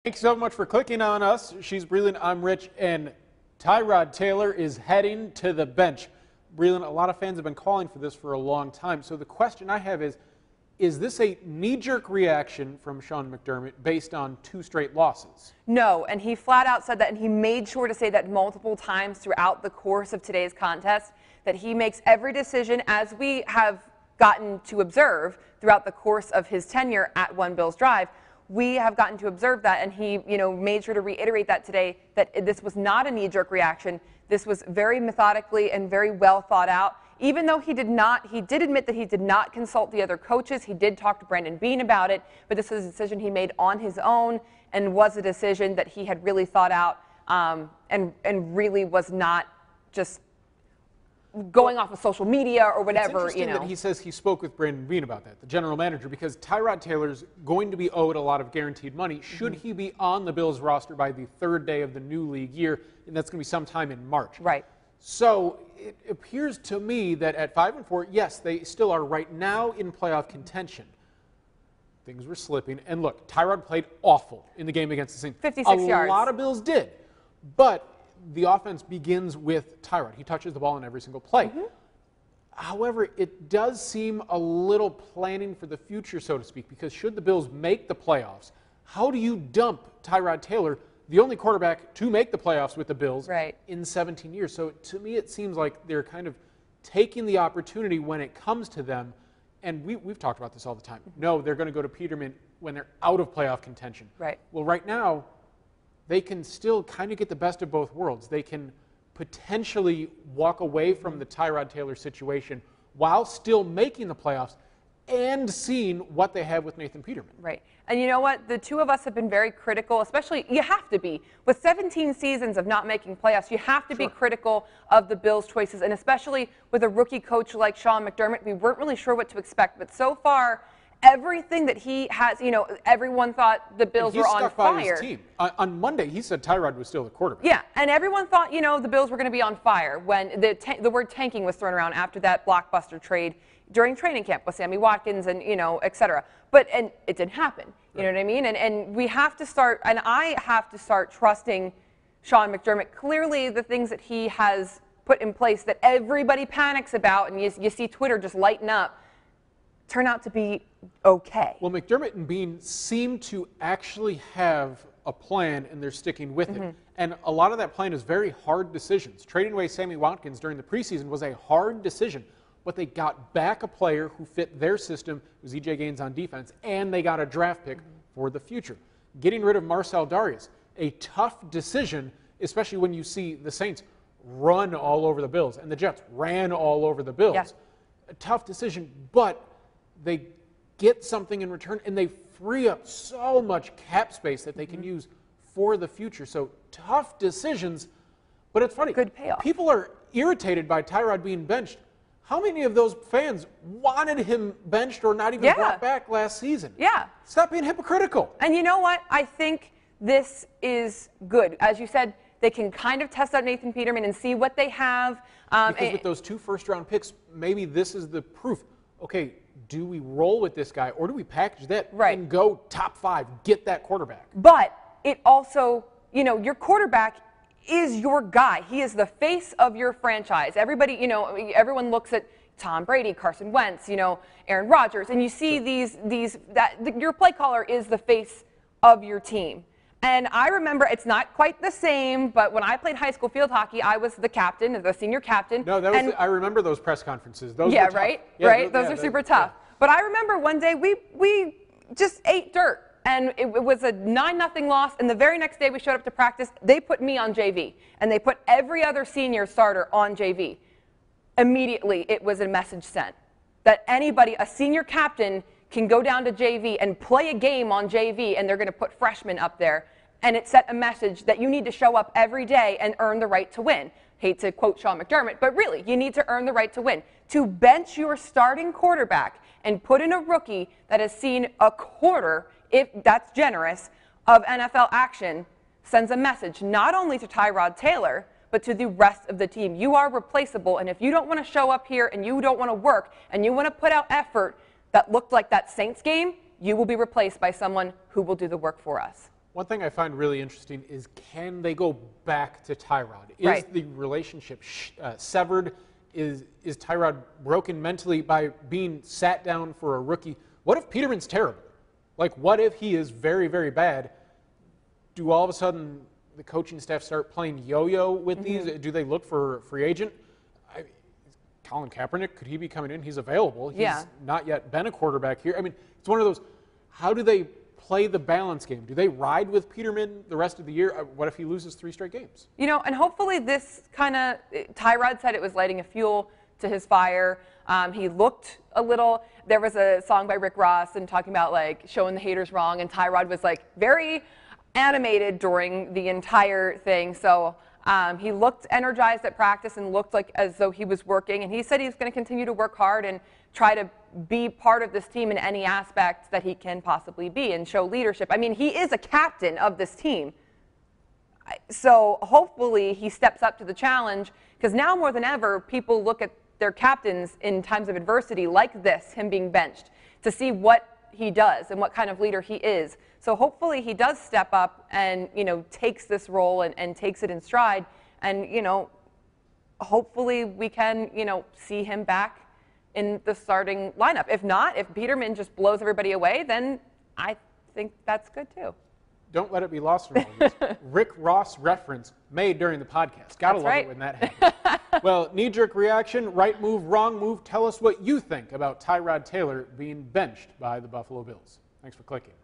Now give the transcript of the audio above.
Thanks so much for clicking on us. She's Breland, I'm Rich, and Tyrod Taylor is heading to the bench. Breland, a lot of fans have been calling for this for a long time. So the question I have is this a knee-jerk reaction from Sean McDermott based on 2 straight losses? No, and he flat out said that, and he made sure to say that multiple times throughout the course of today's contest, that he makes every decision, as we have gotten to observe throughout the course of his tenure at One Bills Drive. We have gotten to observe that, and he, made sure to reiterate that today, that this was not a knee-jerk reaction. This was very methodically and very well thought out. Even though he did admit that he did not consult the other coaches. He did talk to Brandon Beane about it, but this was a decision he made on his own and was a decision that he had really thought out and really was not just going off of social media or whatever. It's interesting that he says he spoke with Brandon Beane about that, the general manager, because Tyrod Taylor's going to be owed a lot of guaranteed money should he be on the Bills roster by the 3rd day of the new league year, and that's going to be sometime in March. Right. So it appears to me that at 5-4, yes, they still are right now in playoff contention. Things were slipping, and look, Tyrod played awful in the game against the Saints. 56 yards. A lot of Bills did, but the offense begins with Tyrod. He touches the ball in every single play. However, it does seem a little planning for the future, so to speak, because should the Bills make the playoffs, how do you dump Tyrod Taylor, the only quarterback to make the playoffs with the Bills in 17 years? So to me, it seems like they're kind of taking the opportunity when it comes to them, and we've talked about this all the time. No, they're going to go to Peterman when they're out of playoff contention. Right. Well, right now, they can still kind of get the best of both worlds. They can potentially walk away from the Tyrod Taylor situation while still making the playoffs and seeing what they have with Nathan Peterman. Right. And you know what? The two of us have been very critical, especially, you have to be. With 17 seasons of not making playoffs, you have to be critical of the Bills' choices, and especially with a rookie coach like Sean McDermott. We weren't really sure what to expect, but so far, everything that he has, everyone thought the Bills were on fire. By his team. On Monday, he said Tyrod was still the quarterback. Yeah, and everyone thought, the Bills were going to be on fire when the word tanking was thrown around after that blockbuster trade during training camp with Sammy Watkins and, et cetera. And it didn't happen. You know what I mean? And we have to start, and I have to start trusting Sean McDermott. Clearly, the things that he has put in place that everybody panics about, and you see Twitter just lighten up, turn out to be okay. Well, McDermott and Beane seem to actually have a plan, and they're sticking with it. And a lot of that plan is very hard decisions. Trading away Sammy Watkins during the preseason was a hard decision, but they got back a player who fit their system. It was E.J. Gaines on defense, and they got a draft pick for the future. Getting rid of Marcel Darius, a tough decision, especially when you see the Saints run all over the Bills, and the Jets ran all over the Bills. Yeah. A tough decision, but they get something in return, and they free up so much cap space that they can use for the future. So tough decisions, but it's funny. Good payoff. People are irritated by Tyrod being benched. How many of those fans wanted him benched or not even brought back last season? Yeah. Stop being hypocritical. And you know what? I think this is good. As you said, they can kind of test out Nathan Peterman and see what they have. Because with those 2 first-round picks, maybe this is the proof. Okay, do we roll with this guy, or do we package that and go top 5, get that quarterback? But it also, your quarterback is your guy. He is the face of your franchise. Everybody, everyone looks at Tom Brady, Carson Wentz, Aaron Rodgers, and you see your play caller is the face of your team. And I remember, it's not quite the same, but when I played high school field hockey, I was the captain, the senior captain. No, that was, I remember those press conferences. Those yeah, were tough. Right? Yeah, right? Those are super tough. Yeah. But I remember one day we just ate dirt, and it was a 9-0 loss, and the very next day we showed up to practice, they put me on JV, and they put every other senior starter on JV. Immediately, it was a message sent that anybody, a senior captain, can go down to JV and play a game on JV, and they're going to put freshmen up there. And it set a message that you need to show up every day and earn the right to win. Hate to quote Sean McDermott, but really, you need to earn the right to win. To bench your starting quarterback and put in a rookie that has seen a quarter, if that's generous, of NFL action sends a message not only to Tyrod Taylor, but to the rest of the team. You are replaceable, and if you don't want to show up here and you don't want to work and you want to put out effort that looked like that Saints game, you will be replaced by someone who will do the work for us. One thing I find really interesting is, can they go back to Tyrod? Is Right. the relationship severed? Is Tyrod broken mentally by being sat down for a rookie? What if Peterman's terrible? Like, what if he is very, very bad? Do all of a sudden the coaching staff start playing yo-yo with these? Do they look for a free agent? Colin Kaepernick, could he be coming in? He's available. He's not yet been a quarterback here. I mean, it's one of those, how do they play the balance game? Do they ride with Peterman the rest of the year? What if he loses 3 straight games? You know, and hopefully this kind of, Tyrod said it was lighting a fuel to his fire. He looked a little, there was a song by Rick Ross and talking about like showing the haters wrong, and Tyrod was like very animated during the entire thing. So he looked energized at practice and looked like as though he was working, and he said he's going to continue to work hard and try to be part of this team in any aspect that he can possibly be and show leadership. I mean, he is a captain of this team. So hopefully he steps up to the challenge, because now more than ever, people look at their captains in times of adversity like this, him being benched, to see what he does and what kind of leader he is. So hopefully he does step up and, you know, takes this role and takes it in stride. And, you know, hopefully we can, you know, see him back in the starting lineup. If not, if Peterman just blows everybody away, then I think that's good too. Don't let it be lost in all this. Rick Ross reference made during the podcast. Gotta love it when that happens. Well, knee-jerk reaction, right move, wrong move. Tell us what you think about Tyrod Taylor being benched by the Buffalo Bills. Thanks for clicking.